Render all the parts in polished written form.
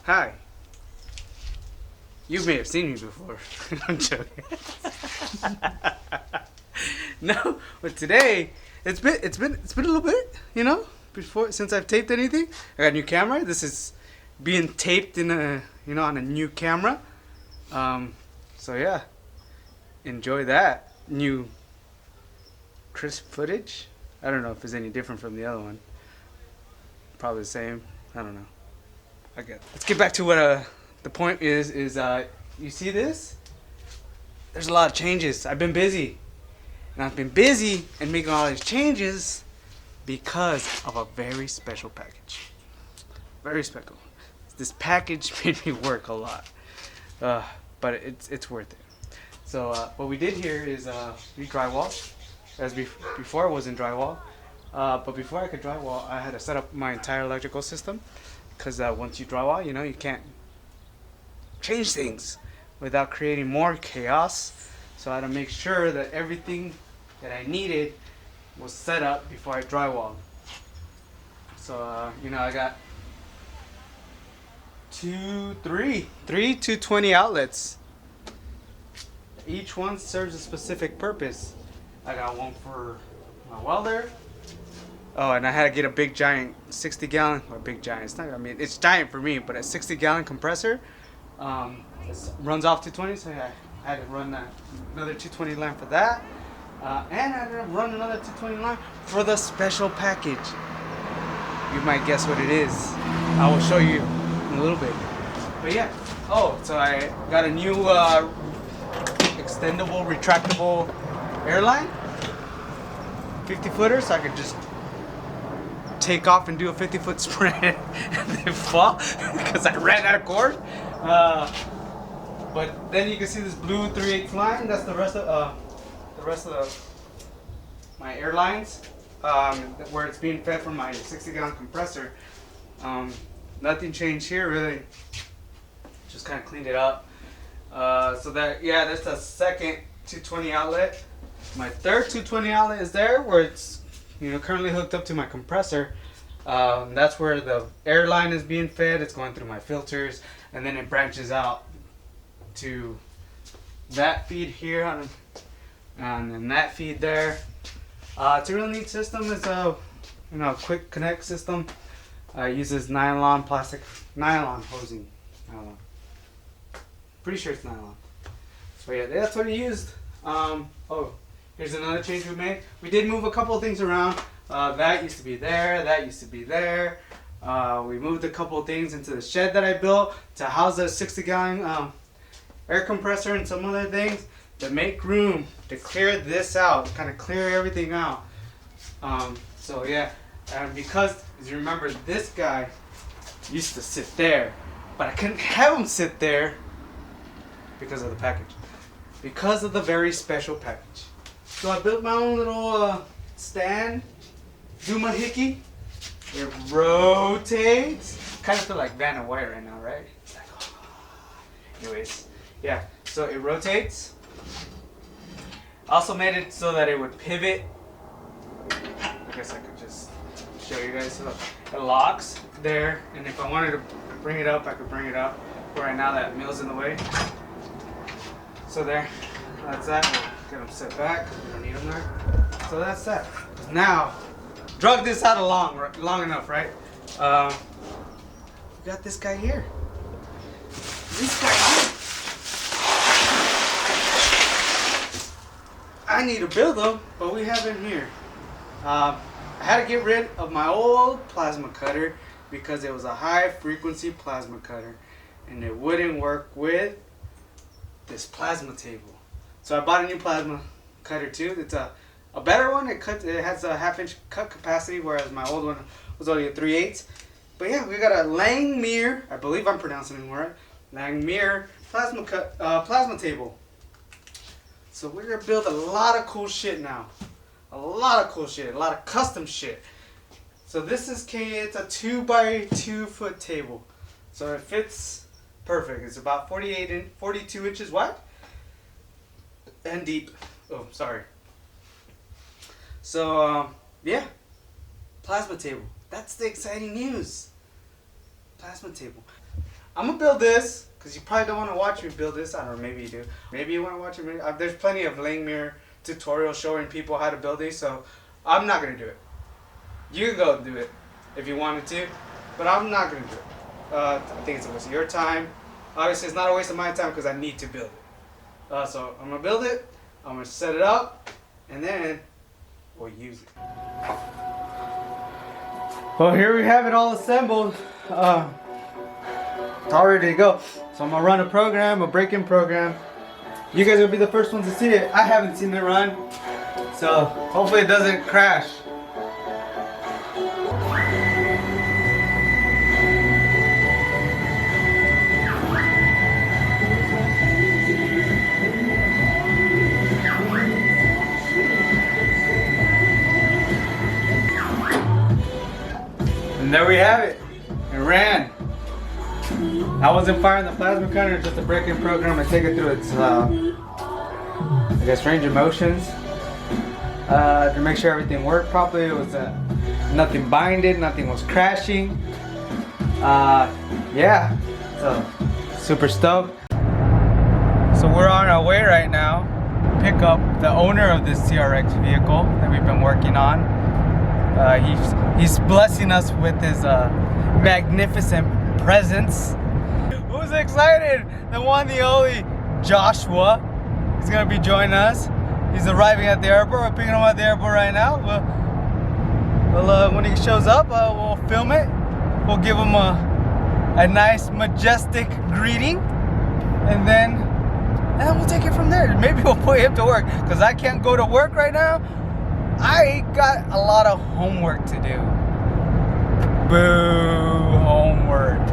Hi. You may have seen me before. I'm joking. No, but today it's been a little bit, before since I've taped anything. I got a new camera. This is being taped in on a new camera. So yeah, enjoy that new crisp footage. I don't know if it's any different from the other one. Probably the same. I don't know. Let's get back to what the point is you see this? There's a lot of changes. I've been busy. And I've been busy and making all these changes because of a very special package. Very special. This package made me work a lot. But it's worth it. So what we did here is we drywall. As before I was in drywall. But before I could drywall, I had to set up my entire electrical system. Because once you drywall, you can't change things without creating more chaos. So I had to make sure that everything that I needed was set up before I drywall. So I got three 220 outlets. Each one serves a specific purpose. I got one for my welder. Oh, and I had to get a big giant 60-gallon, or big giant. It's giant for me, but a 60-gallon compressor. It runs off 220, so I had to run another 220 line for that. And I had to run another 220 line for the special package. You might guess what it is. I will show you in a little bit. But yeah. Oh, so I got a new extendable, retractable airline. 50-footer, so I could just take off and do a 50-foot sprint and then fall because I ran out of cord. But then you can see this blue 3/8 line. That's the rest of my airlines, where it's being fed from my 60-gallon compressor. Nothing changed here really. Just kind of cleaned it up. So that's the second 220 outlet. My third 220 outlet is there where it's currently hooked up to my compressor. That's where the airline is being fed. It's going through my filters, and then it branches out to that feed here, and then that feed there. It's a real neat system. It's a quick connect system. It uses nylon hosing. Nylon. Pretty sure it's nylon. So yeah, that's what it used. Here's another change we made. We did move a couple of things around. That used to be there. That used to be there. We moved a couple of things into the shed that I built to house the 60-gallon air compressor and some other things to make room to clear this out, kind of clear everything out. So yeah, and because as you remember, this guy used to sit there, but I couldn't have him sit there because of the package, because of the very special package. So I built my own little stand, doohickey. It rotates. Kind of feel like Vanna White right now, right? It's like, anyways, yeah. So it rotates. Also made it so that it would pivot. I guess I could just show you guys. So it locks there, and if I wanted to bring it up, I could bring it up. But right now that mill's in the way. So there, that's that. We'll get them set back. We don't need them there. So that's that. Now, drug this out long enough, right? We got this guy here. This guy here. I need to build them, but we have him here. I had to get rid of my old plasma cutter because it was a high frequency plasma cutter, and it wouldn't work with this plasma table. So I bought a new plasma cutter too. It's a better one. It has a 1/2-inch cut capacity, whereas my old one was only a 3/8. But yeah, we got a Langmuir, I believe I'm pronouncing it right, Langmuir plasma table. So we're gonna build a lot of cool shit now. A lot of cool shit, a lot of custom shit. So it's a 2x2 foot table. So it fits perfect. It's about 42 inches wide and deep. Oh, sorry. So yeah, plasma table. That's the exciting news. Plasma table. I'm gonna build this because you probably don't want to watch me build this. I don't know, maybe you do. Maybe you want to watch it. There's plenty of Langmuir tutorials showing people how to build these, so I'm not gonna do it. You can go do it if you wanted to, but I'm not gonna do it. I think it's a waste of your time. Obviously, it's not a waste of my time because I need to build it. So I'm gonna build it. I'm gonna set it up, and then we'll use it. Well, here we have it all assembled. It's all ready to go. So I'm gonna run a program, a break-in program. You guys will be the first ones to see it. I haven't seen it run, so hopefully it doesn't crash. And there we have it. It ran. I wasn't firing the plasma cutter, just a break-in program. I take it through its, I guess, range of motions to make sure everything worked properly. It was nothing binded, nothing was crashing. Yeah, so super stoked. So we're on our way right now to pick up the owner of this CRX vehicle that we've been working on. He's blessing us with his magnificent presence. Who's excited? The one, the only Joshua. He's gonna be joining us. He's arriving at the airport. We're picking him up at the airport right now. When he shows up, we'll film it. We'll give him a nice, majestic greeting, and then we'll take it from there. Maybe we'll put him to work because I can't go to work right now. I got a lot of homework to do. Boo, homework.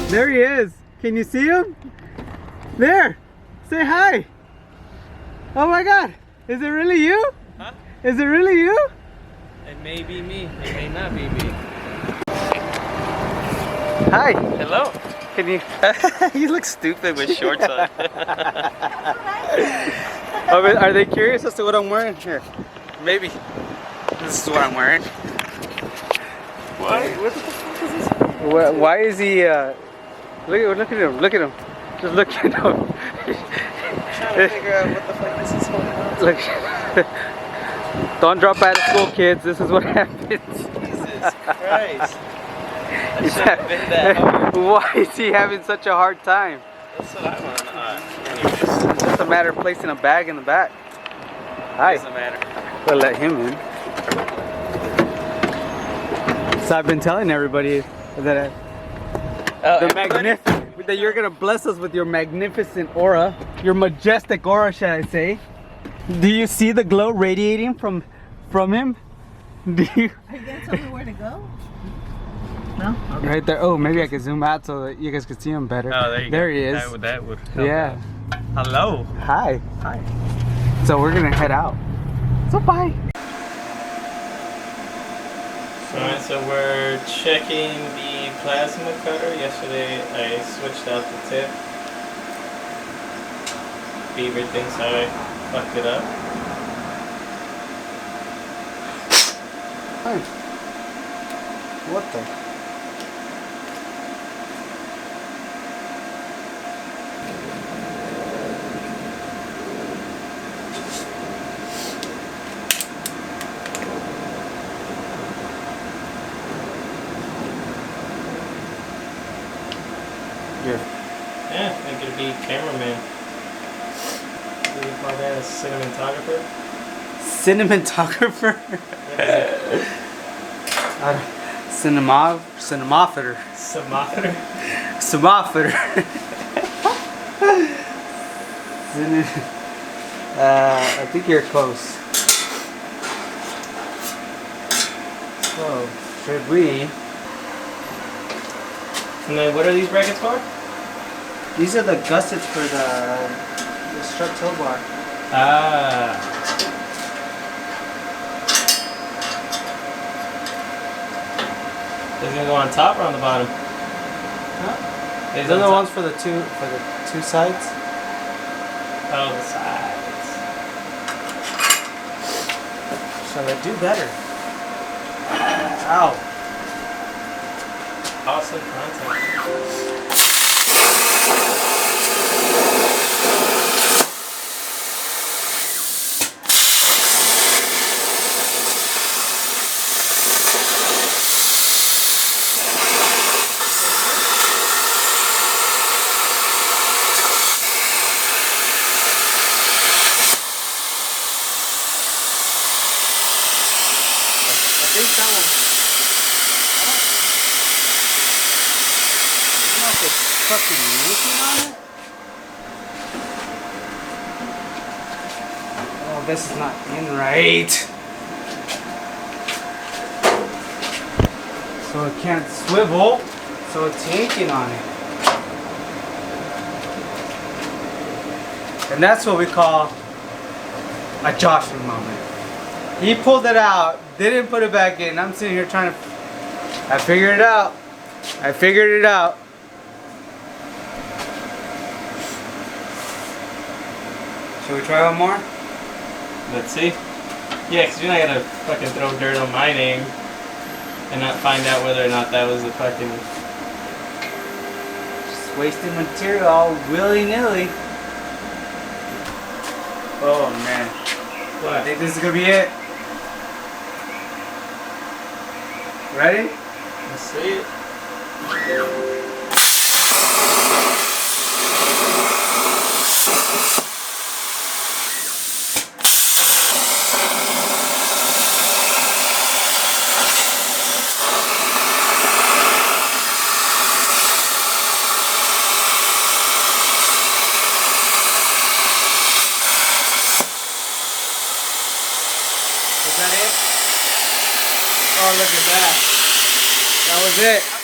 There he is. Can you see him? There. Say hi. Oh my God. Is it really you? Huh? Is it really you? It may be me. It may not be me. Hi. Hello. Can you? You look stupid with shorts on. Are they curious as to what I'm wearing? Here. Maybe. This is what I'm wearing. What? What the fuck is this? Why is he? Look at him. Look at him. Just look at him. I'm trying to figure out what the fuck this is going on. Look. Don't drop out of school, kids. This is what happens. Jesus Christ. I should have been that hard. Why is he having such a hard time? That's what I want. Anyways. It's just a matter of placing a bag in the back. Hi. Doesn't matter. We'll let him in. So I've been telling everybody that that you're gonna bless us with your magnificent aura, your majestic aura, should I say? Do you see the glow radiating from him? Do you? Are you gonna tell me where to go? No? Okay. Right there. Oh, maybe I could zoom out so that you guys could see him better. Oh, there you there go. he is. That would help. Yeah. Out. Hello. Hi. Hi. So we're gonna head out. So bye. Alright, so we're checking the plasma cutter. Yesterday I switched out the tip. Beaver thinks I fucked it up. Hi. What the? Yeah, I could be cameraman. What do you call that? A cinematographer? Cinematographer? Cinematographer. Cinematographer? Cinematographer. I think you're close. So, should we? And then what are these brackets for? These are the gussets for the strut tow bar. Ah. Is it gonna go on top or on the bottom? Huh? Is Those are on the top? ones for the two sides. Oh, the sides. Shall I do better? Ow. Awesome content. I think that one. I'm not just fucking yanking on it. Oh, this is not in right. So it can't swivel. So it's yanking on it. And that's what we call a Joshua moment. He pulled it out, didn't put it back in. I'm sitting here trying to. I figured it out. I figured it out. Should we try one more? Let's see. Yeah, because you're not gonna fucking throw dirt on my name and not find out whether or not that was the fucking. Just wasting material all willy-nilly. Oh man. I think this is gonna be it. Ready? Let's see it. Was that it? Oh, look at that. That was it.